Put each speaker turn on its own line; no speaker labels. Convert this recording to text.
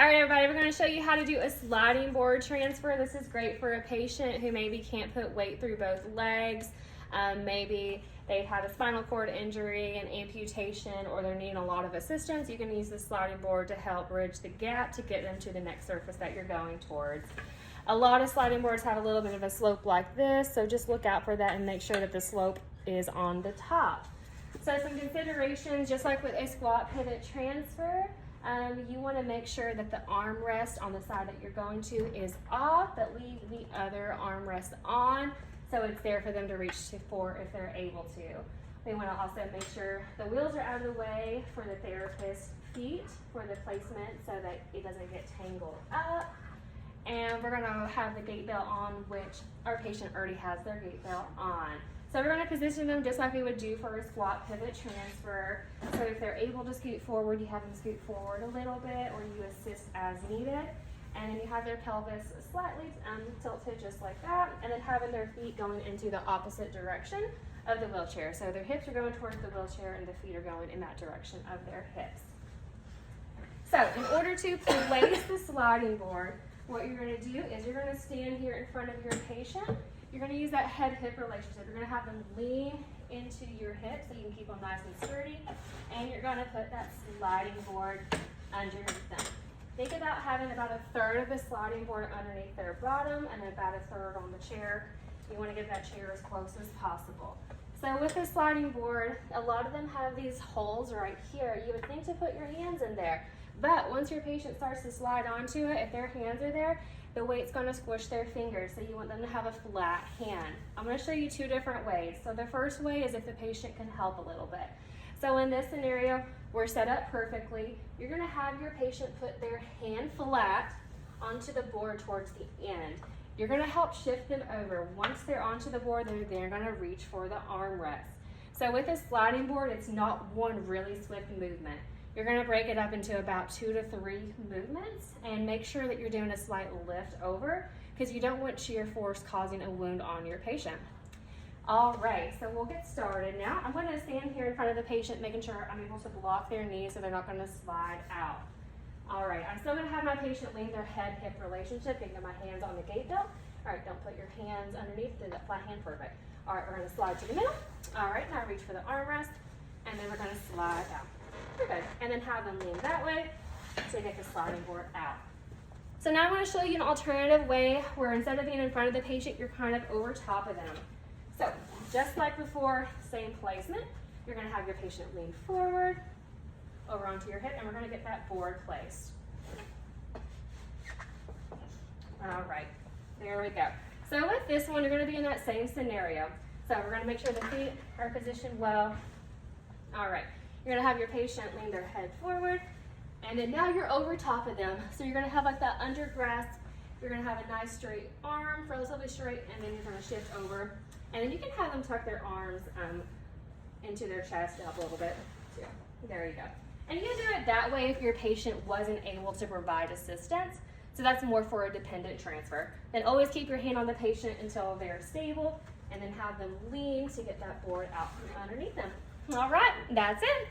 All right, everybody, we're going to show you how to do a sliding board transfer. This is great for a patient who maybe can't put weight through both legs. Maybe they've had a spinal cord injury, an amputation, or they're needing a lot of assistance. You can use the sliding board to help bridge the gap to get them to the next surface that you're going towards. A lot of sliding boards have a little bit of a slope like this, so just look out for that and make sure that the slope is on the top. So some considerations, just like with a squat pivot transfer, you want to make sure that the armrest on the side that you're going to is off, but leave the other armrest on so it's there for them to reach for if they're able to. We want to also make sure the wheels are out of the way for the therapist's feet for the placement so that it doesn't get tangled up. And we're going to have the gait belt on, which our patient already has their gait belt on. So we're going to position them just like we would do for a squat pivot transfer. So if they're able to scoot forward, you have them scoot forward a little bit, or you assist as needed. And then you have their pelvis slightly tilted just like that, and then having their feet going into the opposite direction of the wheelchair. So their hips are going towards the wheelchair and the feet are going in that direction of their hips. So in order to place the sliding board, what you're going to do is you're going to stand here in front of your patient. You're going to use that head-hip relationship. You're going to have them lean into your hips so you can keep them nice and sturdy. And you're going to put that sliding board underneath them. Think about having about a third of the sliding board underneath their bottom and about a third on the chair. You want to get that chair as close as possible. So with the sliding board, a lot of them have these holes right here. You would think to put your hands in there. But once your patient starts to slide onto it, if their hands are there, the weight's going to squish their fingers, so you want them to have a flat hand. I'm going to show you two different ways. So the first way is if the patient can help a little bit. So in this scenario, we're set up perfectly. You're going to have your patient put their hand flat onto the board towards the end. You're going to help shift them over. Once they're onto the board, they're going to reach for the armrest. So with a sliding board, it's not one really swift movement. You're going to break it up into about 2 to 3 movements and make sure that you're doing a slight lift over because you don't want shear force causing a wound on your patient. All right, so we'll get started now. I'm going to stand here in front of the patient, making sure I'm able to block their knees so they're not going to slide out. All right, I'm still going to have my patient lean their head-hip relationship, getting my hands on the gait belt. All right, don't put your hands underneath, do that flat hand, perfect. All right, we're going to slide to the middle. All right, now reach for the armrest, and then we're going to slide out. Perfect. And then have them lean that way to get the sliding board out. So now I'm going to show you an alternative way where instead of being in front of the patient, you're kind of over top of them. So just like before, same placement. You're going to have your patient lean forward, over onto your hip, and we're going to get that board placed. All right, there we go. So with this one, you're going to be in that same scenario. So we're going to make sure the feet are positioned well. All right. You're going to have your patient lean their head forward, and then now you're over top of them. So you're going to have like that under grasp. You're going to have a nice straight arm, relatively straight, and then you're going to shift over. And then you can have them tuck their arms into their chest up a little bit too. There you go. And you can do it that way if your patient wasn't able to provide assistance. So that's more for a dependent transfer. Then always keep your hand on the patient until they're stable, and then have them lean to get that board out from underneath them. All right, that's it.